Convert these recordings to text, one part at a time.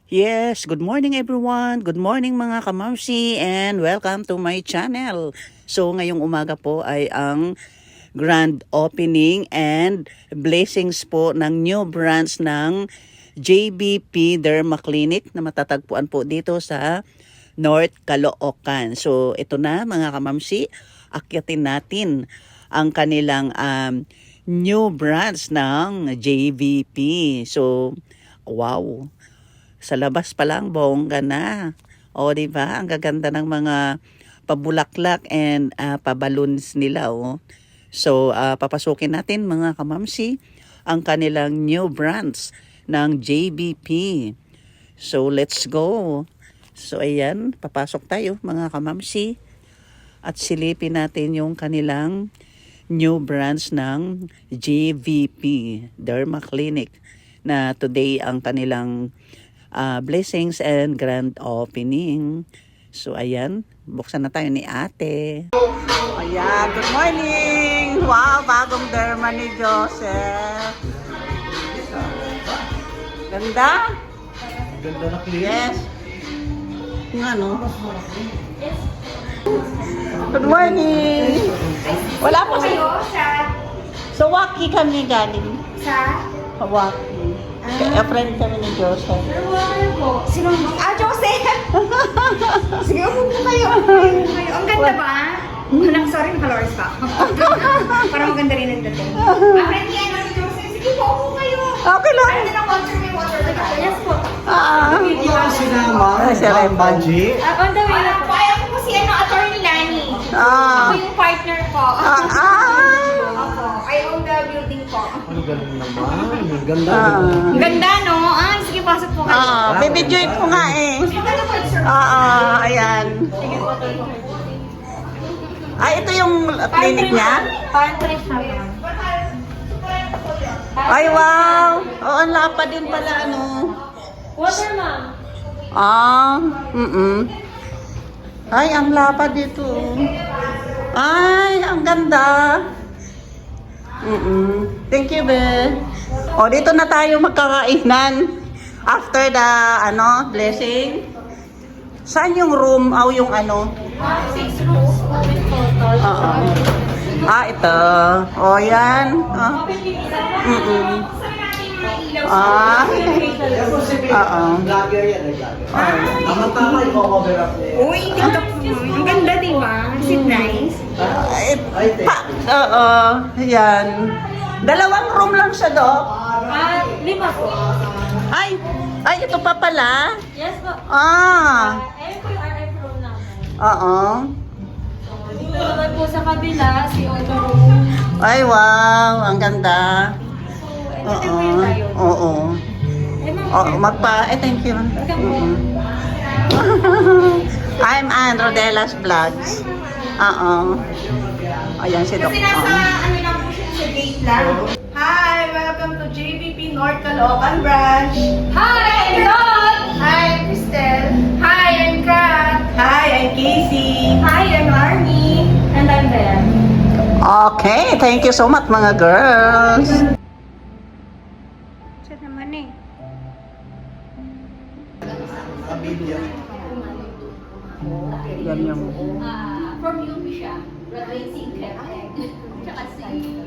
Yes, good morning everyone. Good morning mga kamamsi and welcome to my channel. So ngayong umaga po ay ang grand opening and blessings po ng new branch ng JBP Derma Clinic na matatagpuan po dito sa North Caloocan. So ito na mga kamamsi, akyatin natin ang kanilang new branch ng JBP. So wow. Sa labas pa lang, bongga na. O, di ba? Ang gaganda ng mga pabulaklak and paballoons nila, oh. So, papasukin natin mga kamamsi ang kanilang new branch ng JBP. So, let's go. So, ayan, papasok tayo mga kamamsi at silipin natin yung kanilang new branch ng JBP Derma Clinic na today ang kanilang blessings and grand opening. So ayan, buksan na tayo ni ate. Ayan, good morning! Wow, bagong derma ni Joseph. So, ganda? Ganda na clear. Yes. Yung ano? Good morning! Wala po Kayo sa... So, Waki kami galing. Sa... Waki. Kaya friend kami ni Joseph. Ano po? Sino? Joseph! Sige, upo po kayo. Ang ganda ba? Sorry, nakalores pa ako. Parang maganda rin ang dating. Friend niya na si Joseph. Sige po, upo kayo. Okay lang. Ano na water, may water ba tayo? Yes po. Yung sinama, Siya rin. Manji. On the way na po. Ay, ako po si Attorney Lani. Ako yung partner po. Opo. I own the building po. Ang galing naman. Ang ganda. Ang ganda, no? Sige, pasok po kayo. Bibidyoin ko nga eh. Gusto ka na po, sir? Ayan. Sige po, Ay, ito yung clinic niya? Pantry shop. Ay, wow. Oo, ang lapa din pala, ano. Water, ma'am. Ay, ang lapa dito. Ay, ang ganda. Thank you, Be. O, dito na tayo magkakainan. After the, blessing. Saan yung room? Yung ano? 6 rooms open total. Oo. Ito. O, yan. Oo. Vlogger yan. Ang tama yung cover up niya. Uy, TikTok mo. Ang ganda, di ba? Is it nice? Oo. Yan. Dalawang room lang siya, Dok. 5 po. Ay, ito pa pala. Yes po. Ah. Ayun po yung RF room namin. Oo. Dito naman po sa kabila, si Auto Room. Ay, wow. Ang ganda. So, ito po yung tayo. Oo. Thank you. I'm Ann Rodelas Vlogs. Oo. Ayan si Dok. Kasi nasa, lang po siya sa gate lang. Hi! Welcome to JBP North Caloocan Branch. Hi, I'm Ron! Hi, Cristel. Hi, I'm Kat! Hi, I'm Casey. Hi, I'm Army! And I'm Ben. Okay, thank you so much mga girls. Siya naman eh. Pamilya. Yan yung... From UP siya. Graduate secret. Tsaka si...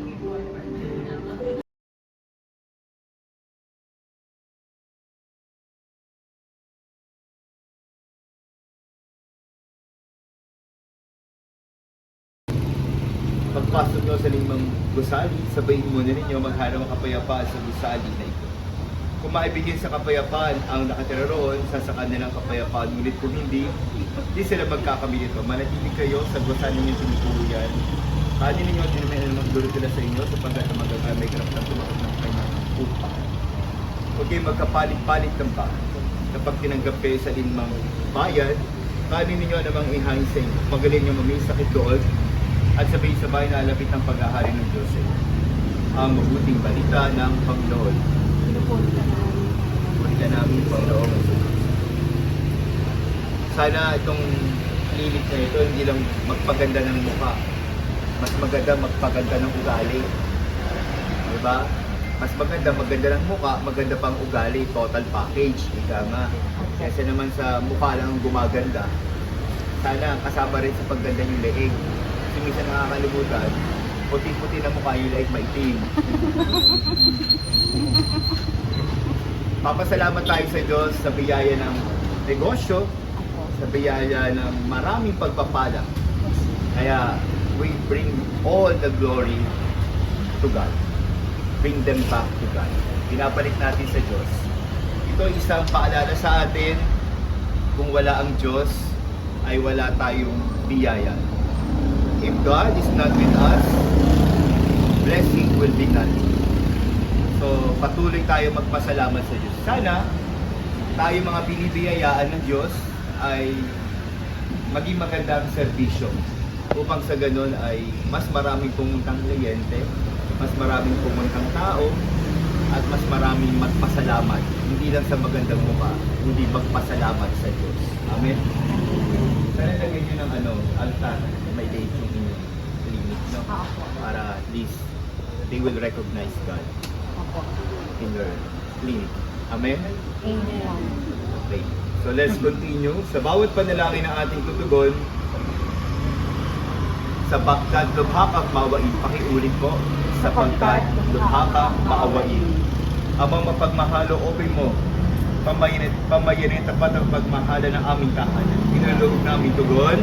Pagpasok nyo sa limang gusali, sabayin mo na ninyo maghanap ang kapayapaan sa gusali na ito. Kung maibigin sa kapayapaan ang nakatira roon, sasakan nilang kapayapaan. Ngunit kung hindi, di sila magkakamilito. Manatili kayo sa gusali ninyo tinutuluyan. Kanin ninyo, hindi naman magdulot sila sa inyo sapagkat ang magagamay karapatan tumakot ng kanyang upang. Huwag kayong magkapalit-palit ng bakit. Kapag tinanggap kayo sa limang bayan, kanin ninyo namang ihangin sa inyo. Magaling nyo mamisakit doon at sabay-sabay na alapit ang pag-ahari ng Diyos ang mabuting balita ng Panginoon. Puri ka namin, Panginoon. Sana itong clinic na ito hindi lang magpaganda ng mukha, mas maganda magpaganda ng ugali. Diba? Mas maganda ng mukha, maganda pang ugali, total package, ika nga. Kasi naman sa mukha lang ang gumaganda, sana kasama rin sa pagganda yung leeg. Kasi minsan nakakalimutan, puti-puti na mukha yung leeg maitim. Papasalamat tayo sa Diyos sa biyaya ng negosyo, sa biyaya ng maraming pagpapala. Kaya we bring all the glory to God. Bring them back to God. Pinabalik natin sa Diyos. Ito ay isang paalala sa atin, kung wala ang Diyos, ay wala tayong biyaya. If God is not with us, blessing will be nothing. So, patuloy tayo magpasalamat sa Diyos. Sana, tayo mga binibiyayaan ng Diyos ay maging magandang serbisyo upang sa ganun ay mas maraming pumuntang kliyente, mas maraming pumuntang tao, at mas maraming magpasalamat. Hindi lang sa magandang mukha, hindi magpasalamat sa Diyos. Amen? Sana lagyan nyo ng altar na may date yung inyong clinic, no? Para at least they will recognize God in your clinic. Amen? Amen. Okay. So let's continue. Sa bawat panalangin ng ating tutugon, sapagkat lubha kang maawain. Pakiulit po. Sapagkat lubha kang maawain. Amang mapagmahalo, open mo. Pamayanin tapat ang pagmahala ng aming tahanan. Inaloob namin tugon.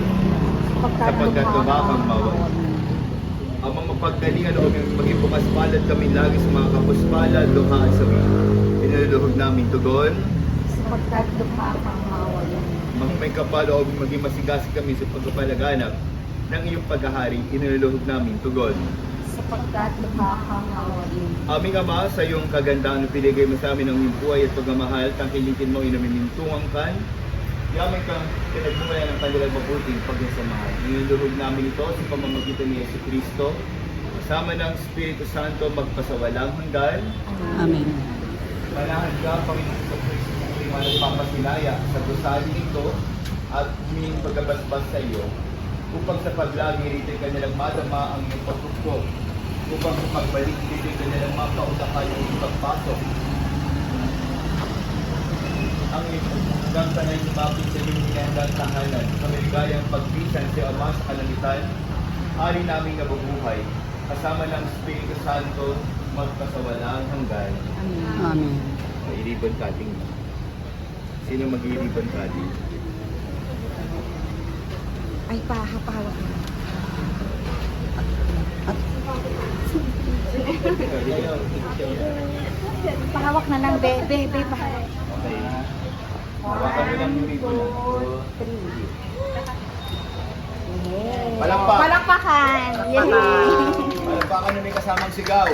Sapagkat lubha kang maawain. Amang mapagdalingan o maging bukas palad kami lagi sa mga kapuspalad, lukha at sabi. Inaluluhog namin tugon. Sapagkat lukha kang maawain. May kapal o maging masigasig kami sa pagkapalaganap ng iyong paghahari, inaluluhog namin tugon. Sapagkat lukha kang maawain. Aming Ama, sa iyong kagandahan na pinigay mo sa amin ng iyong buhay at pagmamahal, tangkilikin mo inamintungang kan. Yaman kang pinagmumula ng kanilang mabuting pagsasamahan. Iniluluhog namin ito sa pamamagitan ni Yesu Cristo. Kasama ng Espiritu Santo magpasawalang hanggan. Amen. Manahan ka, Panginoon sa Cristo, na nagpapasilaya sa gusali nito at humingi pagkabasbas sa iyo upang sa paglagi rito kanilang madama ang iyong pagtugtog, upang sa pagbalik rito kanilang mapautakan ang iyong pagpasok. Ang hanggang sa na'y sumapit sa iyong hinahanggang tahanan, sa maligayang pagbisan sa Ama sa kalangitan, hari naming nabubuhay, kasama ng Espiritu Santo, magpasawalang hanggan. Amen. Mairibon cutting. Sino mag-i-ribbon cutting? Ay, pahawak na. Pahawak na lang, bebe, pahawak. Okay. Hawakan mo lang yung ribbon. Palakpak! Palakpakan! Yay! Palakpakan na may kasamang sigaw.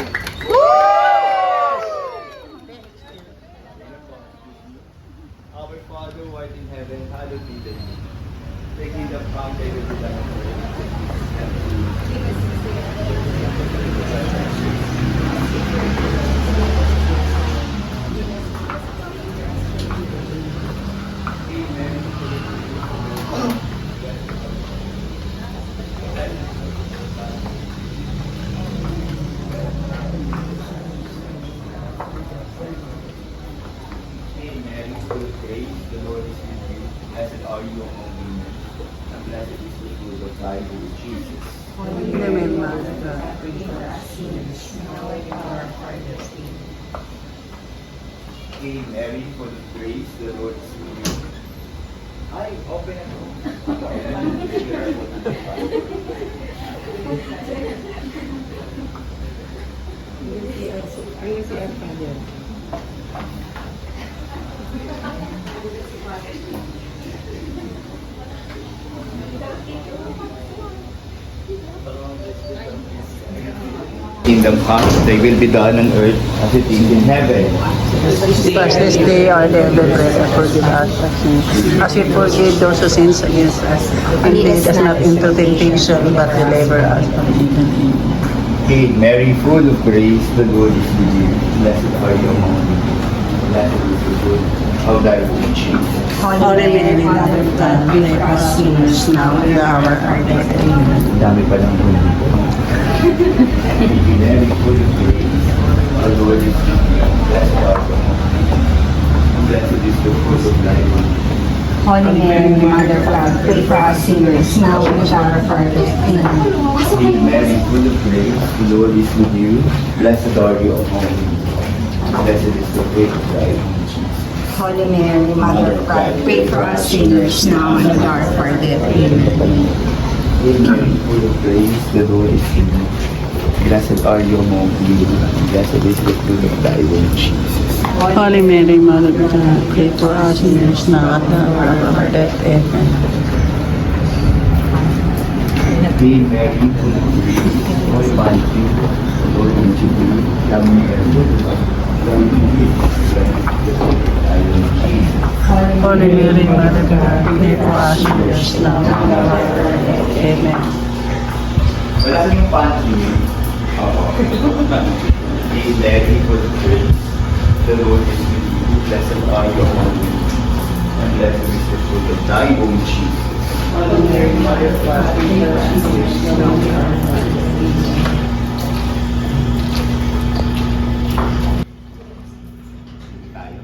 Our Father who art in heaven, hallowed be thy name. Thy kingdom come, thy will be done on earth. Amen. Full of grace, the Lord is with you. Blessed are you among women, and blessed is the fruit of thy womb, Jesus. Amen, Mother God. Hail Mary, full of grace, the Lord is with you. Ay, open na to. Kingdom come, thy will be done on earth as it is in heaven. Give us this day our daily bread, and forgive us our sins, as we forgive those who sin against us. And lead us not into temptation, but deliver us from evil. Hail Mary, full of grace, the Lord is with you. Blessed are you among women. Blessed is the fruit of thy womb, Jesus. Holy Mary, Mother of God, pray for us sinners now and at the hour of our death. Amen. Dami pa lang po dito. Hail Mary, full of grace, The Lord is with you. Blessed are you among women. Blessed is the fruit of thy womb. Holy Mary, Mother of God, pray for us sinners, now and at the hour of our death. Amen. Hail Mary, full of grace, the Lord is with you. Blessed are you among women. Blessed is the fruit of thy womb, Jesus. Holy Mary, Mother of God, pray for us sinners, now and at the hour of our death. Amen. Hail Mary, full of grace, the Lord is with you. Blessed are you among women. Blessed is the fruit of thy womb, Jesus. Holy Mary, Mother of God, pray for us sinners now at the hour of our death. Amen. Hail Mary, full of grace, Almighty, the Lord is with you. Come Mary, Holy Mary, Mother of God, pray for us sinners now at the hour of our death. Amen. wala yung pantry. Oo. Hail Mary, full of grace, the Lord is with you. Blessed are you among women. And blessed is the fruit of thy womb, Jesus. Holy Mary, Mother of God, pray for us sinners now and at the hour of our death. Tayo.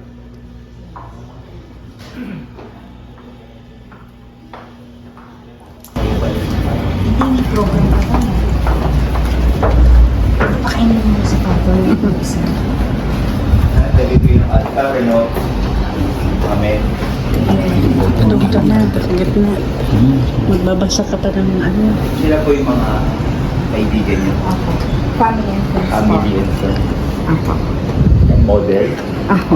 Hindi, may program ka pa. Pakainin mo sa papa yung isa. Dali ko yung altar, no? Amen. Tulog ka na, sa gitna. Magbabasa ka pa ng ano. Sila po yung mga kaibigan niyo. Ako. Family and friends po. Family and friends. Ako. And model. Ako.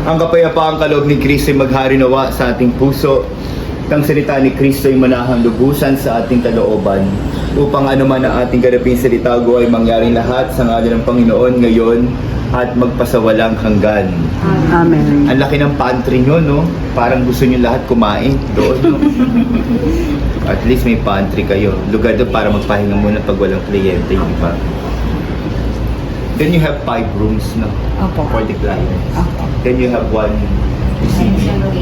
Ang kapayapaang kaloob ni Kristo ay maghari nawa sa ating puso. Ang salita ni Kristo ay manahang lubusan sa ating kalooban upang anuman ang ating ganaping salitago ay mangyaring lahat sa ngalan ng Panginoon ngayon at magpasawalang hanggan. Amen. Ang laki ng pantry nyo, no? Parang gusto nyo lahat kumain doon, no? At least may pantry kayo. Lugar doon para magpahinga muna pag walang kliyente, yung iba. Then you have 5 rooms, no? Opo. For the clients. Opo. Then you have 1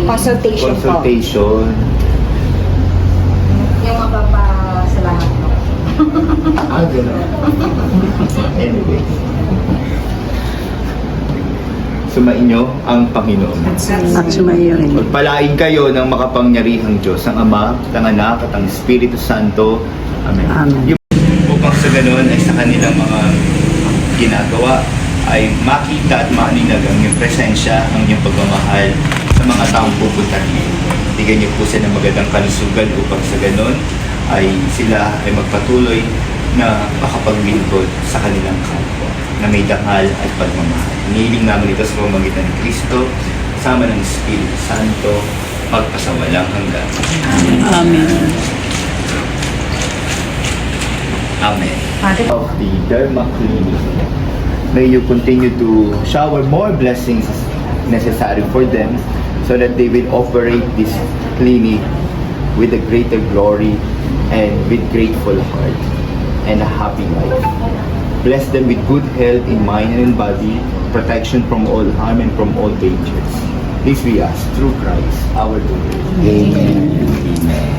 Consultation po. consultation. Yung mapapasalamat po. Gano'n. Anyway. Sumainyo ang Panginoon. At sumayo rin. Pagpalain kayo ng makapangyarihang Diyos, ang Ama, ang Anak, at ang Espiritu Santo. Amen. Amen. Upang sa ganoon ay sa kanilang mga ginagawa ay makita at maaninag ang iyong presensya, ang iyong pagmamahal sa mga taong pupuntahin. Bigyan niyo po sila ng magandang kalusugan upang sa ganoon ay sila ay magpatuloy na makapaglingkod sa kanilang kapwa na may dangal at pagmamahal. Hinihiling namin ito sa pamamagitan ni Kristo, kasama ng Espiritu Santo, magpasawalang hanggan. Amen. Amen. Of the Dharma Clinic. May you continue to shower more blessings necessary for them so that they will operate this clinic with a greater glory and with grateful heart and a happy life. Bless them with good health in mind and in body, protection from all harm and from all dangers. This we ask through Christ our Lord. Amen. Amen.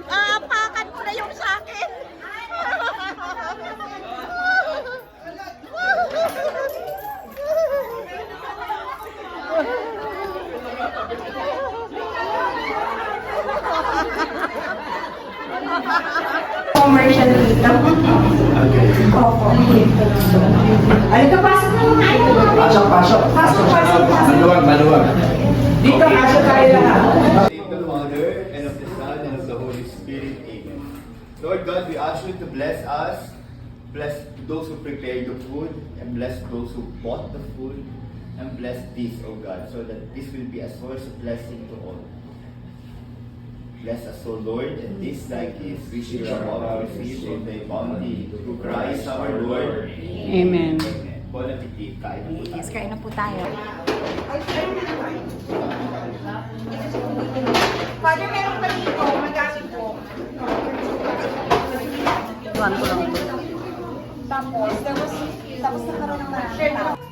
Aapakan mo na yung sakin. Commercial dito. Opo. Halika, pasok na mga ito. Pasok, pasok. Pasok, pasok, pasok. Maluwag, maluwag. Dito, pasok tayo lahat. name of the Father, and of the Son, and of the Holy Spirit. Amen. Lord God, we ask you to bless us Bless those who prepared the food, and bless those who bought the food, and bless this, O God, so that this will be a source of blessing to all. Bless us, O Lord, and this thy gift, which we are about to receive from thy bounty, through Christ our Lord. Amen. Bon appetit, kain na po tayo. Yes, kain na po tayo. Father, meron pa dito. Madami po. Tuwan ko lang. Tapos nakaroon ng marami.